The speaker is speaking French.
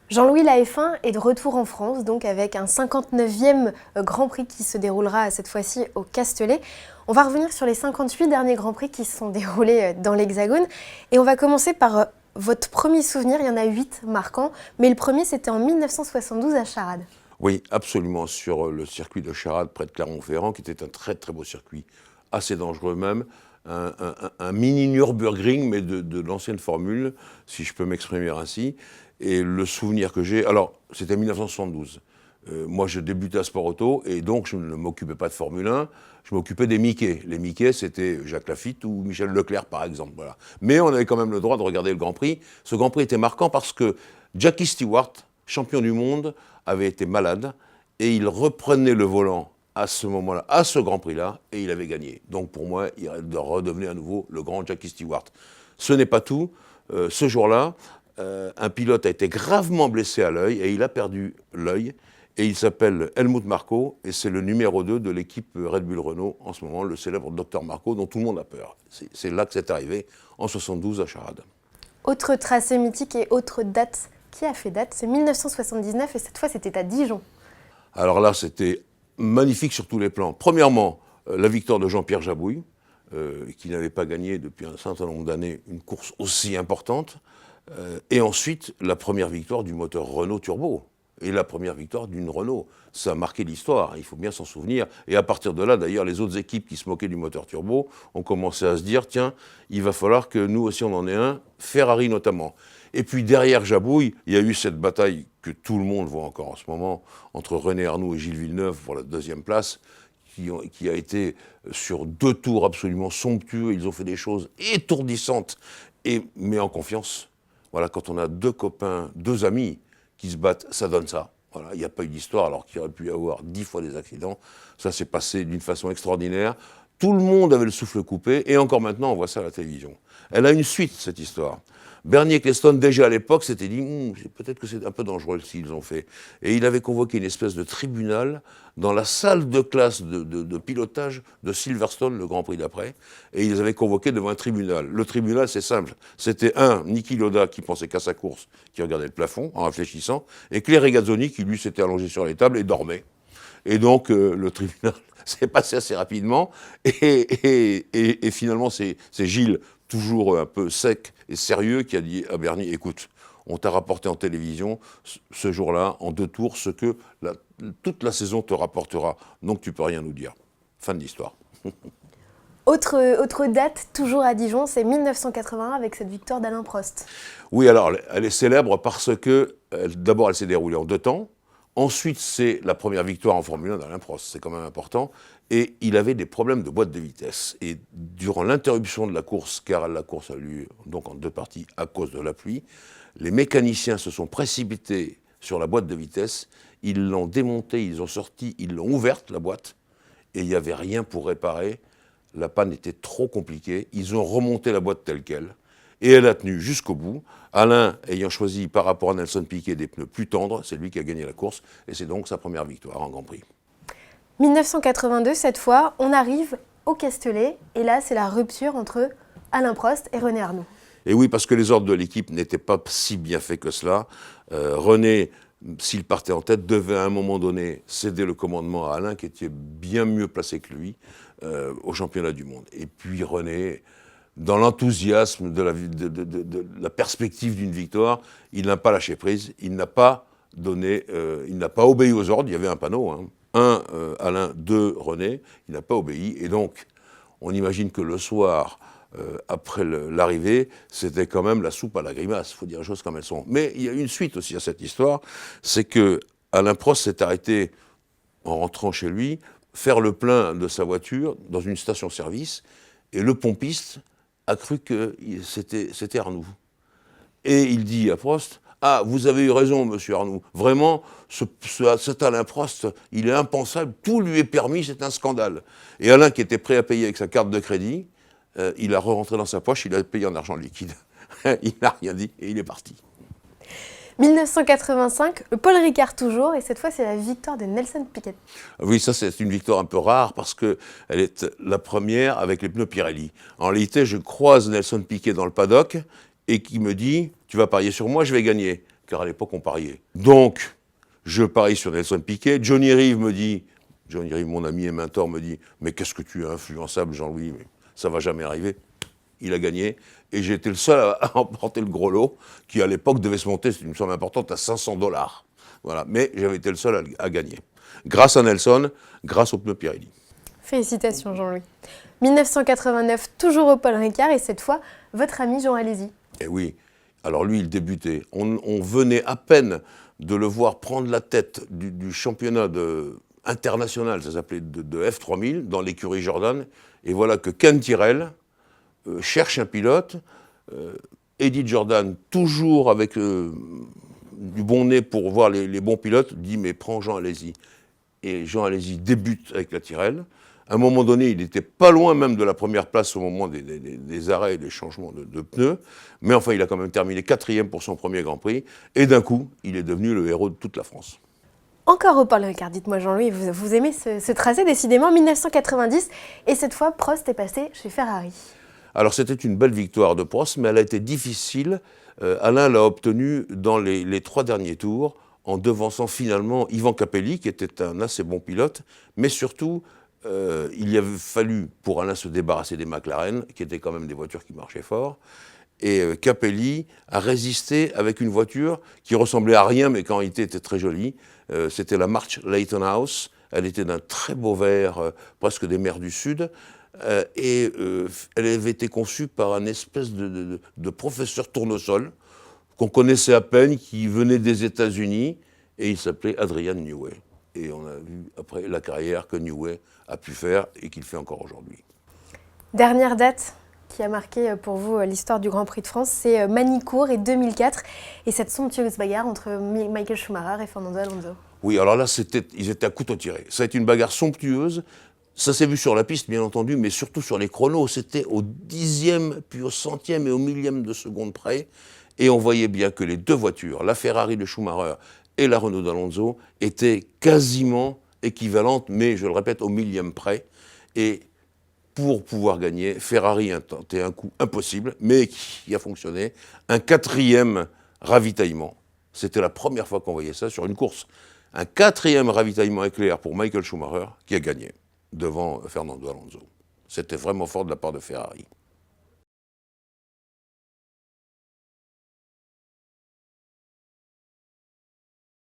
Jean-Louis, la F1 est de retour en France, donc avec un 59e Grand Prix qui se déroulera cette fois-ci au Castellet. On va revenir sur les 58 derniers Grands Prix qui se sont déroulés dans l'Hexagone. Et on va commencer par votre premier souvenir, il y en a 8 marquants, mais le premier c'était en 1972 à Charades. Oui, absolument, sur le circuit de Charades, près de Clermont-Ferrand, qui était un très très beau circuit, assez dangereux même, un mini Nürburgring, mais de l'ancienne formule, si je peux m'exprimer ainsi. Et le souvenir que j'ai, alors c'était 1972. Moi, je débutais à Sport Auto et donc je ne m'occupais pas de Formule 1, je m'occupais des Mickey. Les Mickey, c'était Jacques Lafitte ou Michel Leclerc, par exemple. Voilà. Mais on avait quand même le droit de regarder le Grand Prix. Ce Grand Prix était marquant parce que Jackie Stewart, champion du monde, avait été malade et il reprenait le volant à ce moment-là, à ce Grand Prix-là, et il avait gagné. Donc pour moi, il redevenait à nouveau le grand Jackie Stewart. Ce n'est pas tout. Ce jour-là, un pilote a été gravement blessé à l'œil et il a perdu l'œil. Et il s'appelle Helmut Marko et c'est le numéro 2 de l'équipe Red Bull Renault en ce moment, le célèbre Dr Marko dont tout le monde a peur. C'est là que c'est arrivé, en 72 à Charades. Autre tracé mythique et autre date qui a fait date, c'est 1979 et cette fois c'était à Dijon. Alors là, c'était magnifique sur tous les plans. Premièrement, la victoire de Jean-Pierre Jabouille, qui n'avait pas gagné depuis un certain nombre d'années une course aussi importante. Et ensuite, la première victoire du moteur Renault Turbo. Et la première victoire d'une Renault. Ça a marqué l'histoire, il faut bien s'en souvenir. Et à partir de là, d'ailleurs, les autres équipes qui se moquaient du moteur turbo ont commencé à se dire, tiens, il va falloir que nous aussi on en ait un, Ferrari notamment. Et puis derrière Jabouille, il y a eu cette bataille que tout le monde voit encore en ce moment, entre René Arnoux et Gilles Villeneuve pour la deuxième place, qui a été sur 2 tours absolument somptueux. Ils ont fait des choses étourdissantes et met en confiance. Voilà, quand on a 2 copains, 2 amis qui se battent, ça donne ça. Voilà, il n'y a pas eu d'histoire alors qu'il aurait pu y avoir 10 fois des accidents. Ça s'est passé d'une façon extraordinaire. Tout le monde avait le souffle coupé et encore maintenant on voit ça à la télévision. Elle a une suite, cette histoire. Bernie Ecclestone, déjà à l'époque, s'était dit peut-être que c'est un peu dangereux ce qu'ils ont fait. Et il avait convoqué une espèce de tribunal dans la salle de classe de pilotage de Silverstone, le Grand Prix d'après. Et ils avaient convoqué devant un tribunal. Le tribunal, c'est simple. C'était Niki Lauda qui pensait qu'à sa course, qui regardait le plafond en réfléchissant, et Claire Regazzoni qui, lui, s'était allongé sur les tables et dormait. Et donc, le tribunal s'est passé assez rapidement. Et finalement, c'est Gilles, toujours un peu sec et sérieux, qui a dit à Bernie, écoute, on t'a rapporté en télévision ce jour-là, en 2 tours, ce que toute la saison te rapportera. Donc tu peux rien nous dire. Fin de l'histoire. Autre date, toujours à Dijon, c'est 1981 avec cette victoire d'Alain Prost. Oui, alors elle est célèbre parce que, d'abord, elle s'est déroulée en 2 temps. Ensuite, c'est la première victoire en Formule 1 d'Alain Prost, c'est quand même important. Et il avait des problèmes de boîte de vitesse. Et durant l'interruption de la course, car la course a lieu donc en 2 parties à cause de la pluie, les mécaniciens se sont précipités sur la boîte de vitesse, ils l'ont démontée, ils ont sorti, ils l'ont ouverte, la boîte, et il n'y avait rien pour réparer. La panne était trop compliquée, ils ont remonté la boîte telle qu'elle. Et elle a tenu jusqu'au bout. Alain ayant choisi par rapport à Nelson Piquet des pneus plus tendres, c'est lui qui a gagné la course. Et c'est donc sa première victoire en Grand Prix. 1982, cette fois, on arrive au Castellet. Et là, c'est la rupture entre Alain Prost et René Arnoux. Et oui, parce que les ordres de l'équipe n'étaient pas si bien faits que cela. René, s'il partait en tête, devait à un moment donné céder le commandement à Alain, qui était bien mieux placé que lui, au championnat du monde. Et puis René, dans l'enthousiasme de la perspective d'une victoire, il n'a pas lâché prise, il n'a pas obéi aux ordres, il y avait un panneau, hein. 1, Alain, 2, René, il n'a pas obéi, et donc on imagine que le soir, après l'arrivée, c'était quand même la soupe à la grimace, il faut dire les choses comme elles sont. Mais il y a une suite aussi à cette histoire, c'est que Alain Prost s'est arrêté en rentrant chez lui, faire le plein de sa voiture dans une station-service, et le pompiste a cru que c'était Arnoux. Et il dit à Prost, « Ah, vous avez eu raison, monsieur Arnoux. Vraiment, cet Alain Prost, il est impensable. Tout lui est permis, c'est un scandale. » Et Alain, qui était prêt à payer avec sa carte de crédit, il a rentré dans sa poche, il a payé en argent liquide. Il n'a rien dit et il est parti. 1985, le Paul Ricard toujours, et cette fois c'est la victoire de Nelson Piquet. Oui, ça c'est une victoire un peu rare parce qu'elle est la première avec les pneus Pirelli. En réalité, je croise Nelson Piquet dans le paddock et qui me dit « Tu vas parier sur moi, je vais gagner ». car à l'époque on pariait. Donc, je parie sur Nelson Piquet. Johnny Reeve, mon ami et mentor, me dit « Mais qu'est-ce que tu es influençable, Jean-Louis, mais ça va jamais arriver ». Il a gagné, et j'ai été le seul à remporter le gros lot, qui à l'époque devait se monter, c'est une somme importante, à $500. Voilà, mais j'avais été le seul à gagner. Grâce à Nelson, grâce au pneu Pirelli. Félicitations Jean-Louis. 1989, toujours au Paul Ricard, et cette fois, votre ami Jean Alesi. Et oui, alors lui, il débutait. On venait à peine de le voir prendre la tête du championnat international, ça s'appelait de F3000, dans l'écurie Jordan, et voilà que Ken Tyrrell cherche un pilote. Eddie Jordan, toujours avec du bon nez pour voir les bons pilotes, dit « mais prends Jean Alesi ». Et Jean Alesi débute avec la Tyrrell. À un moment donné, il n'était pas loin même de la première place au moment des arrêts et des changements de pneus. Mais enfin, il a quand même terminé 4e pour son premier Grand Prix. Et d'un coup, il est devenu le héros de toute la France. Encore au Paul Ricard, dites-moi Jean-Louis, vous aimez ce tracé décidément, 1990. Et cette fois, Prost est passé chez Ferrari. Alors c'était une belle victoire de Prost, mais elle a été difficile. Alain l'a obtenue dans les 3 derniers tours, en devançant finalement Ivan Capelli, qui était un assez bon pilote, mais surtout, il y avait fallu pour Alain se débarrasser des McLaren, qui étaient quand même des voitures qui marchaient fort, et Capelli a résisté avec une voiture qui ressemblait à rien, mais qui en réalité était très jolie. C'était la March Leyton House, elle était d'un très beau vert, presque des mers du Sud, et elle avait été conçue par un espèce de professeur tournesol, qu'on connaissait à peine, qui venait des États-Unis, et il s'appelait Adrian Newey. Et on a vu après la carrière que Newey a pu faire et qu'il fait encore aujourd'hui. Dernière date qui a marqué pour vous l'histoire du Grand Prix de France, c'est Magny-Cours et 2004, et cette somptueuse bagarre entre Michael Schumacher et Fernando Alonso. Oui, alors là, ils étaient à couteau tiré. Ça a été une bagarre somptueuse. Ça s'est vu sur la piste, bien entendu, mais surtout sur les chronos. C'était au 10e, puis au 100e et au 1000e de seconde près. Et on voyait bien que les 2 voitures, la Ferrari de Schumacher et la Renault d'Alonso, étaient quasiment équivalentes, mais je le répète, au 1000e près. Et pour pouvoir gagner, Ferrari a tenté un coup impossible, mais qui a fonctionné, un 4e ravitaillement. C'était la première fois qu'on voyait ça sur une course. Un 4e ravitaillement éclair pour Michael Schumacher, qui a gagné devant Fernando Alonso. C'était vraiment fort de la part de Ferrari.